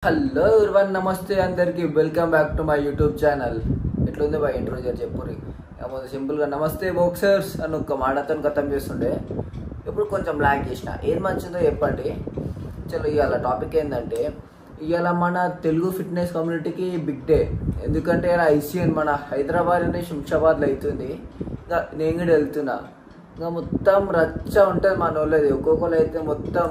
Hello everyone నమస్తే అందరికి welcome back to my YouTube channel. ఎట్లుంది బా ఇంట్రో చెప్పుర్రి. సింపుల్గా నమస్తే బాక్సర్స్ అని ఒక మాటతో ఖతం చేస్తుండే. ఇప్పుడు కొంచెం లాగ్ చేసిన, ఏది మంచిదో చెప్పండి. చలో ఇవాళ టాపిక్ ఏంటంటే, ఇవాళ మన తెలుగు ఫిట్నెస్ కమ్యూనిటీకి బిగ్ డే. ఎందుకంటే ఇలా ఐసీఎన్ మన హైదరాబాద్ అంటే శంషాబాద్లో అవుతుంది. ఇంకా నేను కూడా వెళ్తున్నా. ఇంకా మొత్తం రచ్చ ఉంటుంది మన వాళ్ళది. ఒక్కొక్కరు అయితే మొత్తం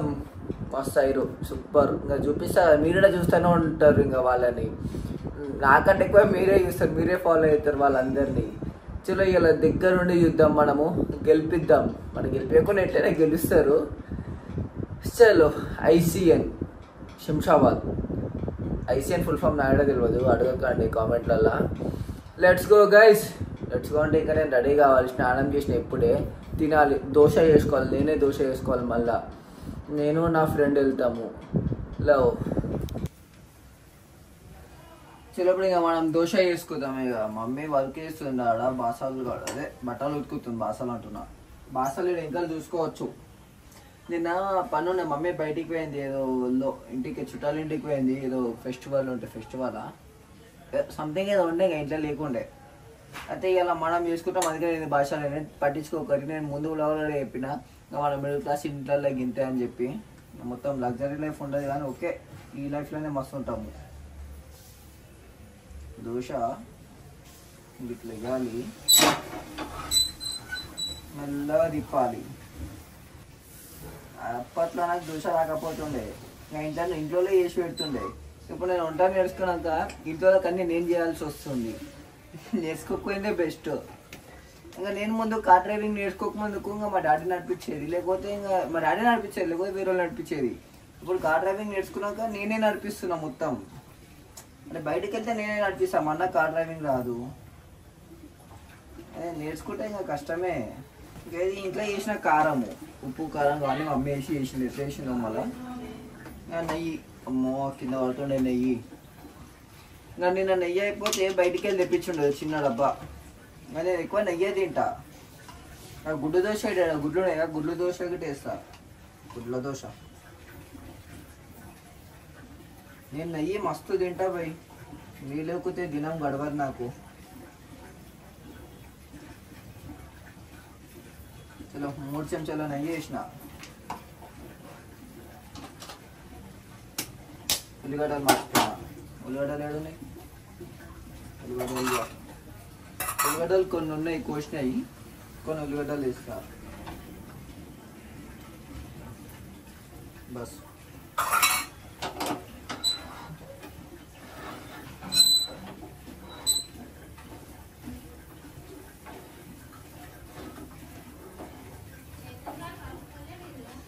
మస్తు అయ్యారు, సూపర్. ఇంకా చూపిస్తా, మీరు కూడా చూస్తూనే ఉంటారు. ఇంకా వాళ్ళని నాకంటే ఎక్కువ మీరే చూస్తారు, మీరే ఫాలో అవుతారు వాళ్ళందరినీ. చలో ఇలా దగ్గర నుండి చూద్దాం, మనము గెలిపిద్దాం. మనం గెలిపేయకుండా ఎట్లయినా గెలుస్తారు. చలో ICN Shamshabad. ICN full form నాయడ తెలియదు, అడగకండి కామెంట్లల్లో. Let's go guys, let's go. అంటే ఇంకా నేను రెడీ కావాలి, స్నానం చేసిన ఇప్పుడే. తినాలి, దోశ చేసుకోవాలి. నేనే దోశ చేసుకోవాలి. మళ్ళీ నేను నా ఫ్రెండ్ వెళ్తాము. లవ్ చిన్నప్పుడు ఇక మనం దోశ చేసుకుందాం. ఇక మమ్మీ వర్క్ చేస్తుంది ఆడ, బాసాలు కాడ, అదే బట్టలు ఉతుకుతుంది. బాసాలు అంటున్నా, బాసాలు ఇంకా చూసుకోవచ్చు. నిన్న పని ఉండే, మమ్మీ బయటికి పోయింది ఏదో ఇంటికి, చుట్టాల ఇంటికి పోయింది. ఏదో ఫెస్టివల్ ఉంటే, ఫెస్టివలా సంథింగ్ ఏదో ఉండే, ఇంకా ఇంట్లో లేకుండే. అయితే ఇలా మనం చేసుకుంటాం. అందుకే నేను భాషలు పట్టించుకోకరి. నేను ముందు కూడా చెప్పిన, మన మిడిల్ క్లాస్ ఇంట్లో గింతే అని చెప్పి. మొత్తం లగ్జరీ లైఫ్ ఉండదు కానీ ఓకే, ఈ లైఫ్లోనే మస్తు ఉంటాము. దోశ ఇట్లా వేయాలి, మెల్లగా తిప్పాలి. అప్పట్లో నాకు దోశ రాకపోతుండే, ఇంకా ఇంట్లో చేసి పెడుతుండే. ఇప్పుడు నేను వంట నేర్చుకున్నాక ఇంట్లో కన్నీ నేను చేయాల్సి వస్తుంది. నేర్చుకోకపోయిందే బెస్ట్. ఇంకా నేను ముందు కార్ డ్రైవింగ్ నేర్చుకోకముందుకు ఇంకా మా డాడీ నడిపించేది, లేకపోతే ఇంకా మా డాడీ నడిపించేది, లేకపోతే వేరే వాళ్ళు నడిపించేది. ఇప్పుడు కార్ డ్రైవింగ్ నేర్చుకున్నాక నేనే నడిపిస్తున్నా మొత్తం. అంటే బయటకు వెళ్తే నేనే నడిపిస్తాను, మా అన్న కార్ డ్రైవింగ్ రాదు. అదే నేర్చుకుంటే ఇంకా కష్టమే. ఇంకా ఇంట్లో చేసిన కారము, ఉప్పు కారం కానీ మమ్మీ చేసింది. ఎట్లా చేసిందో మళ్ళీ నెయ్యి, అమ్మో కింద పడుతుండే నెయ్యి. ఇంకా నిన్న నెయ్యి అయిపోతే బయటికి వెళ్ళి తెప్పించుండదు చిన్న డబ్బా. నేను ఎక్కువ నెయ్యే తింటా. గుడ్డు దోశ, గుడ్లు గుడ్లు దోశ గిట్ట వేస్తా, గుడ్ల దోశ. నేను నెయ్యి మస్తు తింటా భయ్, నీ లేకపోతే దినం గడవదు నాకు. చలో 3 చెంచాల నెయ్యి వేసిన. ఉల్లిగడ్డలు మర్చిపోయినా, ఉల్లిగడ్డలు ఏడున్నాయి? ఉల్లిగడ్డలు కొన్ని ఉన్నాయి, కోసినాయి. కొన్ని ఉల్లిగడ్డలు వేస్తా బస్.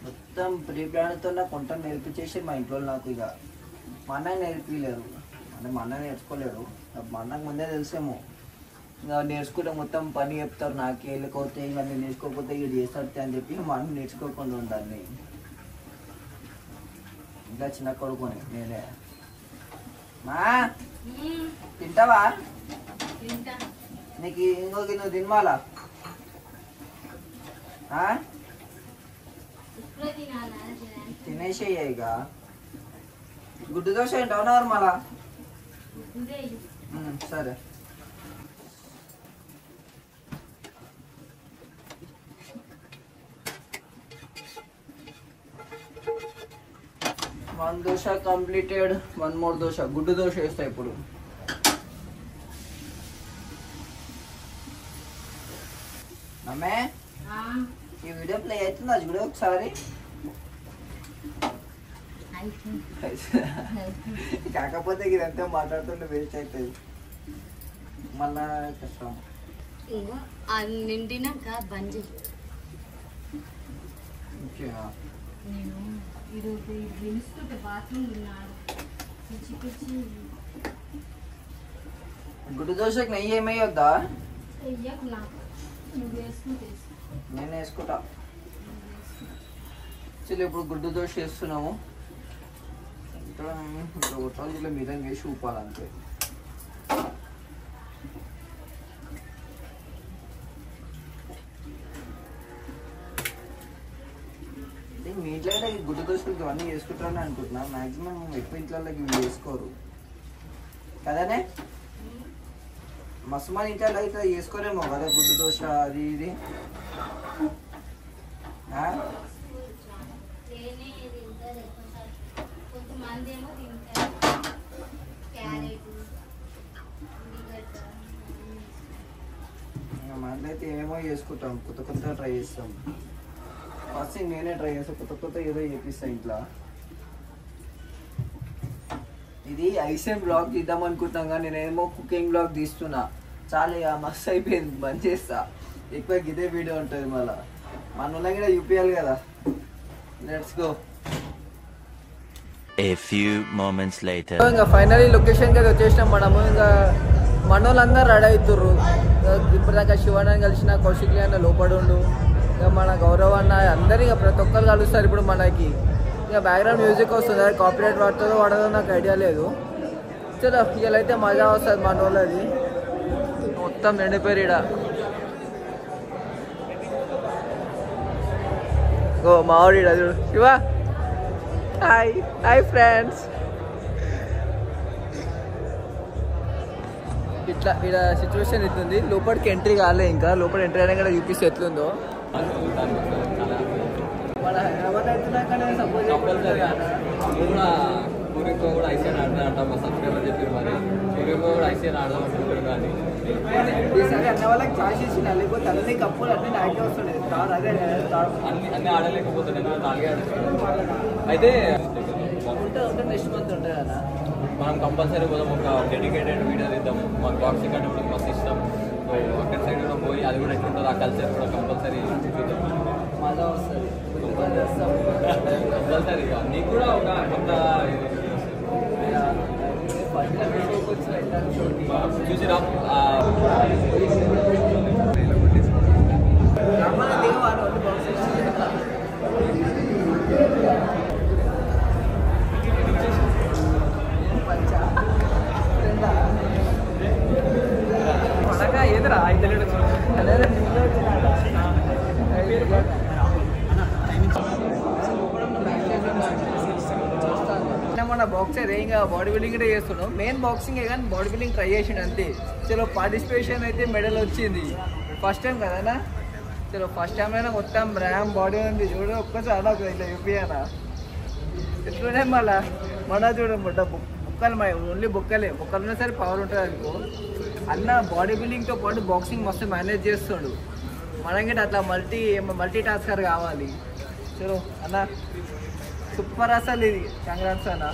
మొత్తం ప్రీ ప్లాన్తో నాకు వంట నేర్పించేసి మా ఇంట్లో నాకు. ఇక మా అన్న నేర్పించలేరు, అంటే మా అన్న నేర్చుకోలేడు. మా అన్నకు ముందే తెలిసేమో. ఇంకా నేర్చుకుంటే మొత్తం పని చెప్తారు నాకే, లేకపోతే ఇంకా నేను నేర్చుకోకపోతే ఇది చేస్తాడు అని చెప్పి మా అన్న నేర్చుకోకుండా ఉండాలి. ఇంకా చిన్న కొడుకుని నేనే. మా తింటావా? నీకు ఇంకోకి నువ్వు తినవాలా? తినేసేయ్యా. ఇక గుడ్డు దోశ తింటావు నార్మలా? సరే. One dosa completed. 1 more dosa, గుడ్డు దోశ వేస్తా ఇప్పుడు. అమ్మే ఈ వీడియో ప్లే అవుతుంది, అది కూడా ఒకసారి. కాకపోతే ఇదంతా మాట్లాడుతుంటే వేస్ట్ అవుతుంది, మళ్ళా కష్టం. నిండినాక బంద్ చేయి. గుడ్డు దోశకి నెయ్యి ఏమయ్యొద్దా? నేను వేసుకుంటా. చలో ఇప్పుడు గుడ్డు దోశ వేస్తున్నాము. ఇట్లా మీద వేసి ఊపాలంతే. మీ ఇంట్లో గుడ్డు దోశలకి అవన్నీ చేసుకుంటారని అనుకుంటున్నా. మ్యాక్సిమం ఎక్కువ ఇంట్లోకి ఇవి చేసుకోరు కదనే. మస్తు మంది ఇంట్లో అయితే చేసుకోరేమో కదా గుడ్డు దోశ అది ఇది. మనమైతే ఏమేమో చేసుకుంటాం, కొత్త కొత్త ట్రై చేస్తాం. ఫస్ట్ నేనే ట్రై చేస్తాను, కొత్త కొత్త ఏదో చేపిస్తాను ఇంట్లో. ఇది ఐసెం బ్లాగ్ తీద్దాం అనుకుంటున్నాం కానీ నేనేమో కుకింగ్ బ్లాగ్ తీస్తున్నా. చాలా ఇక మస్తు అయిపోయింది, బంద్ చేస్తా. ఎక్కువ ఇదే వీడియో ఉంటుంది, మళ్ళీ మన వాళ్ళకి కూడా చూపించాలి కదా. Let's go. A few moments later. ఇంకా ఫైనలీ లొకేషన్కి అయితే వచ్చేసినాం మనము. ఇంకా మన వాళ్ళందరూ రెడీ అవుతుర్రు. ఇప్పటిదాకా శివనాన్ని కలిసిన, కౌశిక్లి అన్న లోపడి ఉండు, ఇక మన గౌరవ్ అన్న అందరూ ఇక ప్రతి ఒక్కరు కలుస్తారు ఇప్పుడు మనకి. ఇక బ్యాక్గ్రౌండ్ మ్యూజిక్ వస్తుంది, అది కాపీరైట్ పడుతుందో పడదో నాకు ఐడియా లేదు. చలో ఇవాళైతే మజా వస్తుంది మన వాళ్ళది. మొత్తం నిండిపోయారు ఈడ. ఓ మావాడు ఈడ చూడు. Shiva hi hi friends. ఇట్లా ఇక్కడ సిచ్యువేషన్ ఎట్లుంది, లోపలికి ఎంట్రీ కాలే. ఇంకా లోపల ఎంట్రీ అయినా కూడా చూపిస్తే ఎట్లుందో. మన హైదరాబాద్ అవుతున్నాకనే సపోజ్ పూరికో కూడా ఐసీఎన్ ఆడదాం మా సబ్స్క్రైబర్ చెప్పారు. మరి పూరికో కూడా ఐసీఎన్ ఆడదాం అనుకుంటారు. కానీ ఈసారి అన్న వాళ్ళకి ఛాన్స్ ఇచ్చిన, లేకపోతే అన్ని కప్పులు అన్ని నాకే వస్తుండే. అదే అన్ని ఆడలేకపోతుంది, నాలుగే ఆడుతుంది. అయితే ఉంటే నెక్స్ట్ మంత్ ఉంటుంది కదా. మనం కంపల్సరీ పోదాం, ఒక డెడికేటెడ్ వీడియో తీద్దాము. మాకు బాక్సింగ్ అంటే కూడా మస్తు ఇష్టం. సో అక్కడ సైడ్ కూడా పోయి అది కూడా ఎట్లుంటుంది ఆ కల్చర్ కూడా కంపల్సరీ చూద్దాం. మజా వస్తుంది కంపల్సరీ. నీకు కూడా ఒక కొత్త చూసిరా ఏదరా అయితే మన బాక్సర్ ఇంకా బాడీ బిల్డింగ్ కూడా చేస్తున్నాం. మెయిన్ బాక్సింగే కానీ బాడీ బిల్డింగ్ ట్రై చేసిండు అంతే. చలో పార్టిసిపేషన్ అయితే మెడల్ వచ్చింది, ఫస్ట్ టైం కదనా. చలో ఫస్ట్ టైం అయినా మొత్తం ర్యామ్ బాడీ ఉంది చూడు. ఒక్కసారి నాకు ఇట్లా చూపియానా ఎట్లున్నాయి మళ్ళా. మన చూడు బుక్కలు ఓన్లీ బుక్కలే, బుక్కలు ఉన్నా సరే పవర్ ఉంటుంది అనుకో. అన్న బాడీ బిల్డింగ్తో పాటు బాక్సింగ్ మస్తు మేనేజ్ చేస్తాడు. మనకి అట్లా మల్టీ టాస్కర్ కావాలి. చలో అన్న సూపర్ అసలు ఇది. కంగ్రాట్స్ అన్న.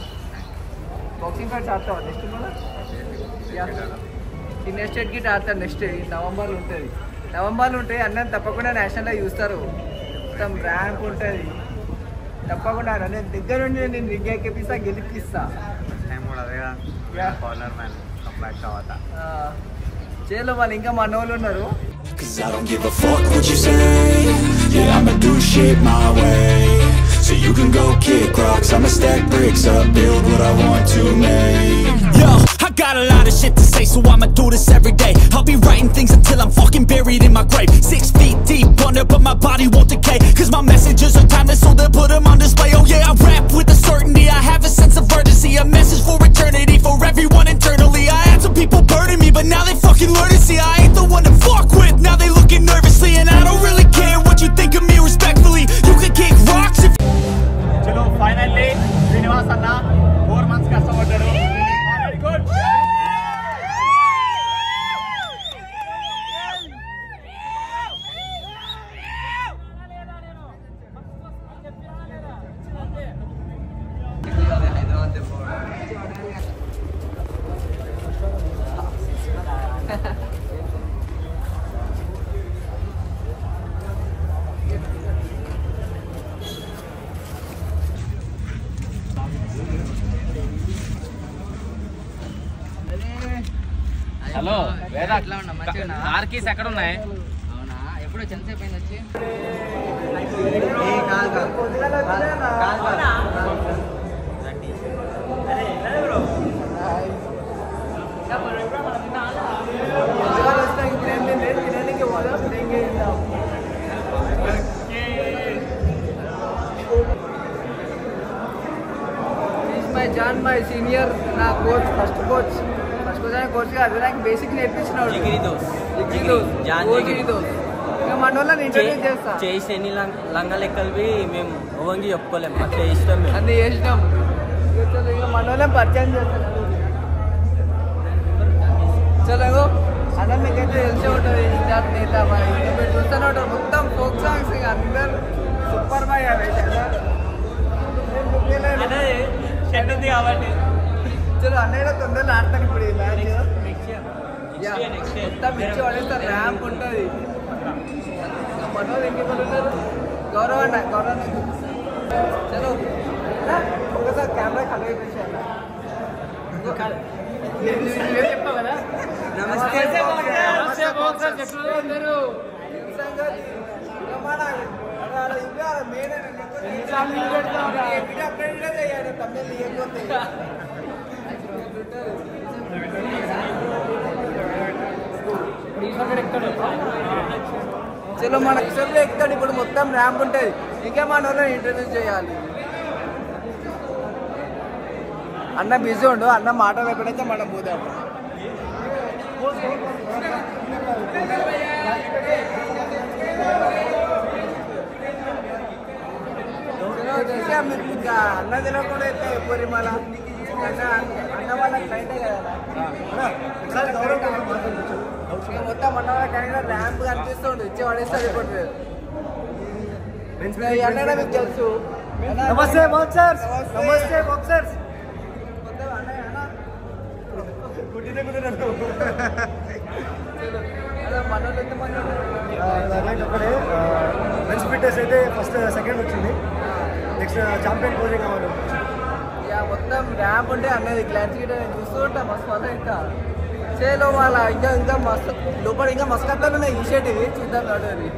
బాక్సింగ్ ఫైట్స్ ఆడతావా నెక్స్ట్? మళ్ళీ ఈ నెక్స్ట్ స్టేట్కి ఆడతారు. నెక్స్ట్ నవంబర్లో ఉంటుంది. నవంబర్లో ఉంటాయి అన్న, తప్పకుండా నేషనల్లో చూస్తారు. మొత్తం ర్యాంక్ ఉంటుంది తప్పకుండా. నేను దగ్గర ఉండి నేను రింగ్ ఎక్కిపిస్తా, గెలిపిస్తా. చేలో వాళ్ళు ఇంకా మన వాళ్ళు ఉన్నారు. Cause I don't give a fuck what you say. Yeah, I'ma do shit my way. So you can go kick rocks, I'ma stack bricks up, build what I want to make. Yo, I got a lot of shit to say, so I'ma do this every day. I'll be writing things until I'm fucking buried in my grave. 6 feet deep under, but my body won't decay. Cause my messages are timeless, so they'll put them on display. Oh yeah, I rap with a certainty, I have a sense of urgency. A message for eternity, for everyone internally. I had some people burning me, but now they fucking learn to see I ain't the one to fuck with. Now they looking nervously, and I don't really care what you think of me respectfully. You can kick rocks if చలో finally Srinivas అన్న 4 months కష్టపడ్డాడు. Very good. Hello వేరే car keys ఎక్కడ ఉన్నాయి? అవునా, ఎప్పుడు ఎంతసేపు అయింది వచ్చి? సీనియర్ నా కోచ్ ఫస్ట్ కోచ్ కోచ్ కాదు నాకు బేసిక్ నేర్పించినాడు ఇంకా మన వాళ్ళని ఇంట్రడ్యూస్ చేస్తా చేసి ఎన్ని లంగా లెక్కలు మేము ఓంగి చెప్పుకోలేము అట్లా ఇష్టం అన్ని చేసినాం ఇంకా మన వాళ్ళని పరిచయం చేస్తాను చలో అన్న మీకైతే తెలిసే ఉంటుంది సిద్ధార్థ్ నేత మీరు చూస్తూనే ఉంటారు మొత్తం ఫోక్ సాంగ్స్ ఇక అందరు సూపర్ బాయ్ అవైతే కాబట్టి చలో అన్నయ్య తొందరలో ఆడతాను ఇప్పుడు ఈ మ్యాచ్ మొత్తం పిచ్చి పడేస్తారు ర్యాంప్ ఉంటుంది మనోళ్ళు ఇంకెవరు ఉన్నారు గౌరవ చలో ఒకసారి కెమెరా కలిపేసాను చెప్పావు కదా నమస్తే చలో మన కిషోర్లో ఎక్కుతాడు ఇప్పుడు మొత్తం ర్యాంప్ ఉంటుంది ఇంకా మన వాళ్ళని ఇంట్రడ్యూస్ చేయాలి అన్న బిజీ ఉండు అన్న మాటలు ఎప్పుడైతే మనం పోదాం మీరు ఇంకా అన్న తినకుండా అయితే ఎప్పుడు మళ్ళా అన్న వాళ్ళ క్లైంటే కదా మొత్తం అన్న వాళ్ళ క్లైంట్ ర్యాంప్ కనిపిస్తుండు ఇచ్చి పడేస్తారు ఇప్పుడు అన్న మీకు తెలుసు నమస్తే బాక్సర్స్ నమస్తే బాక్సర్స్ ఒకటే మెన్స్ ఫిట్నెస్ అయితే ఫస్ట్ సెకండ్ వచ్చింది నెక్స్ట్ ఛాంపియన్ కోచింగ్ అవ్వడం మొత్తం ర్యాంప్ ఉంటే అన్నది గ్లాన్స్ గిట్ట నేను చూస్తూ ఉంటా మస్తు వల్ల ఇంకా చేలో వాళ్ళ ఇంకా మస్తు లోపల ఇంకా మస్తు కట్టాలు ఉన్నాయి ఈ షర్ట్ ఇది చూద్దాం అది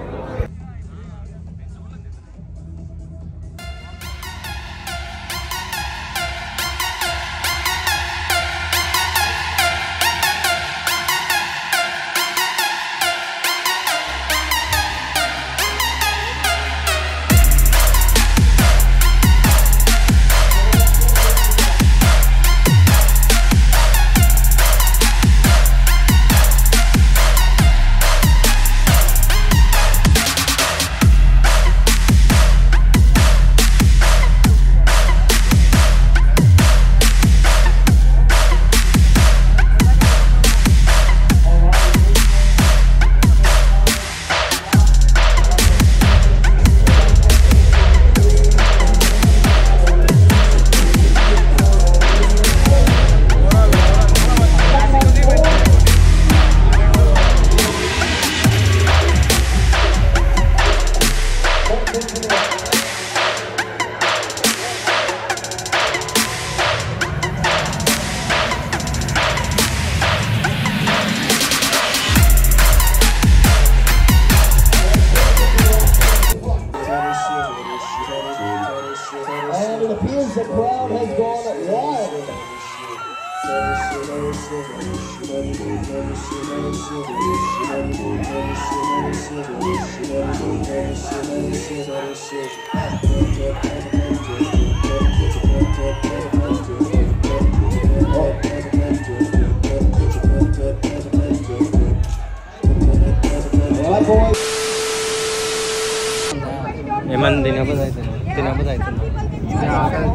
ఏమన్నా తినకపోతే అవుతుంది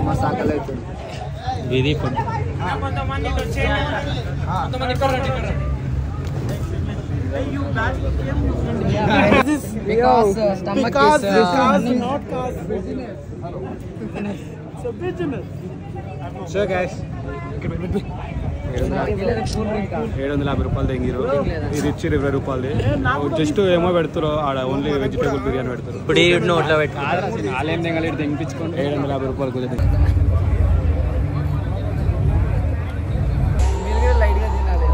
మస్తు ఆకలి అవుతుంది ఇది food because stomach is not cause business. It's a business. So guys, 750 రూపాయలు తెంగిరు ఇది ఇచ్చి 20 రూపాయలు జస్ట్ ఏమో పెడతారు ఆడ ఓన్లీ వెజిటేబుల్ బిర్యానీ పెడతారు ఇప్పుడు ఈ నోట్లో పెట్టి ఆలయం తెంగలేడు తెంపించుకోండి 750 రూపాయలు కుదిరి లైట్గా తినాలి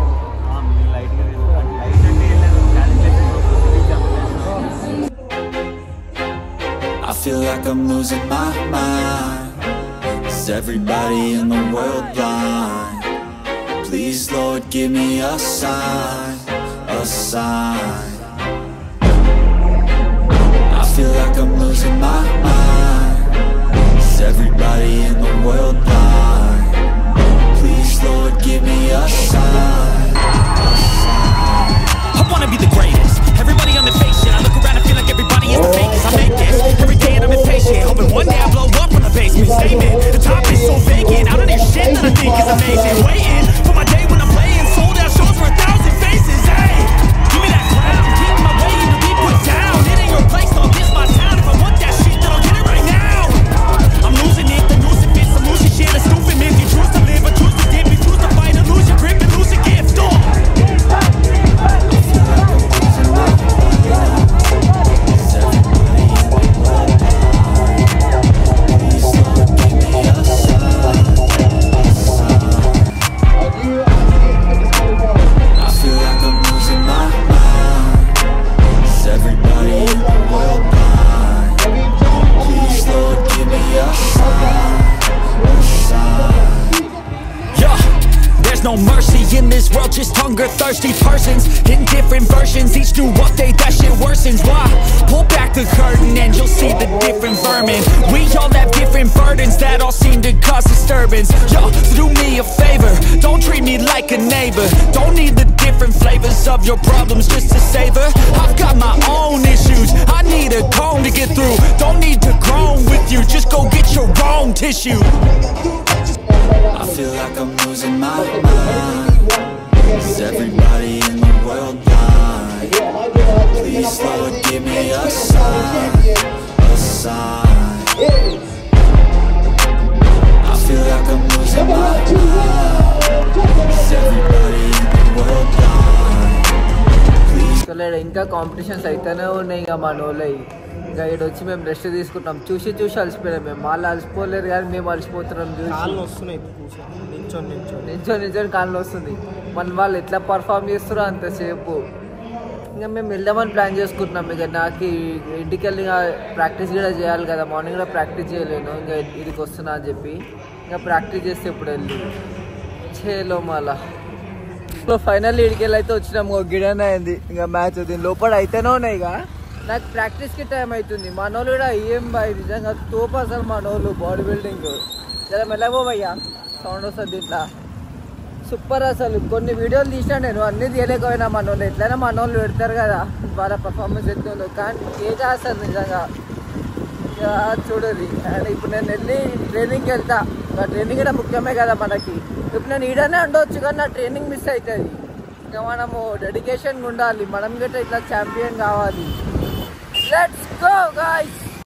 I feel like I'm losing my mind. Is everybody in the world blind? Please, Lord, give me a sign, a sign. I feel like I'm losing my mind. Is everybody in the world blind? amazing. Waiting for my day when I'm playing sold out shows for 1,000 faces. Hey, give me that crown, get in my way to be put down. It ain't your place, don't diss my town. If I want that shit, then I'll get it right now. I'm losing it, the noose it fits, I'm losing shit. A stupid myth, you choose to live or choose to dip. You choose to fight or lose your grip and lose your gift. No mercy in this world, just hunger-thirsty persons in different versions, each new update that shit worsens. Why? Pull back the curtain and you'll see the different vermin. We all have different burdens that all seem to cause disturbance. Yo, do me a favor, don't treat me like a neighbor. Don't need the different flavors of your problems just to savor. I've got my own issues, I need a comb to get through. Don't need to groan with you, just go get your own tissue. I feel like I'm losing my mind. Is everybody in the world blind? Please, Lord, give me a sign, a sign. I feel like I'm losing my mind. Is everybody in the world blind? Please. ఇంకా competitions అయితేనే ఉన్నాయి ఇక మన వాళ్ళు. ఇంకా ఇక్కడ వచ్చి మేము రెస్ట్ తీసుకుంటాం. చూసి అలసిపోయాం మేము. వాళ్ళు అలసిపోలేరు కానీ మేము అలసిపోతున్నాం. నించొని కాళ్ళు వస్తుంది. మన వాళ్ళు ఎట్లా పర్ఫామ్ చేస్తారో అంతసేపు. ఇంకా మేము వెళ్దామని ప్లాన్ చేసుకుంటున్నాం. ఇక నాకు ఇంటికి వెళ్ళి ప్రాక్టీస్ కూడా చేయాలి కదా. మార్నింగ్ కూడా ప్రాక్టీస్ చేయలేను. ఇంకా ఇదికి వస్తున్నా అని చెప్పి ఇంకా ప్రాక్టీస్ చేస్తే ఇప్పుడు వెళ్ళి చేయలో మళ్ళా. సో ఫైనల్లీ ఇడికి వెళ్ళి అయితే వచ్చినాము. గిడన అయింది ఇంకా మ్యాచ్. దీని లోపల అయితేనే ఉన్నాయి. ఇక నాకు ప్రాక్టీస్కి టైం అవుతుంది. మనోళ్ళు కూడా ఏం బాయ్ నిజంగా తోపు అసలు మనోళ్ళు బాడీ బిల్డింగ్ జర మెల్లగో భయ్యా సౌండ్ వస్తుంది ఇట్లా సూపర్. అసలు కొన్ని వీడియోలు తీసినా నేను అన్నీ తీయలేకపోయినా మనోళ్ళు ఎట్లయినా మనోళ్ళు పెడతారు కదా వాళ్ళ పర్ఫార్మెన్స్ ఎట్లుందో. కానీ ఏగా అసలు నిజంగా చూడది. అండ్ ఇప్పుడు నేను వెళ్ళి ట్రైనింగ్కి వెళ్తా. ట్రైనింగ్ కూడా ముఖ్యమే కదా మనకి. ఇప్పుడు నేను ఈడనే ఉండవచ్చు కానీ నా ట్రైనింగ్ మిస్ అవుతుంది. ఇంకా మనము డెడికేషన్గా ఉండాలి. మనం గట్రా ఇట్లా ఛాంపియన్ కావాలి. Let's go guys.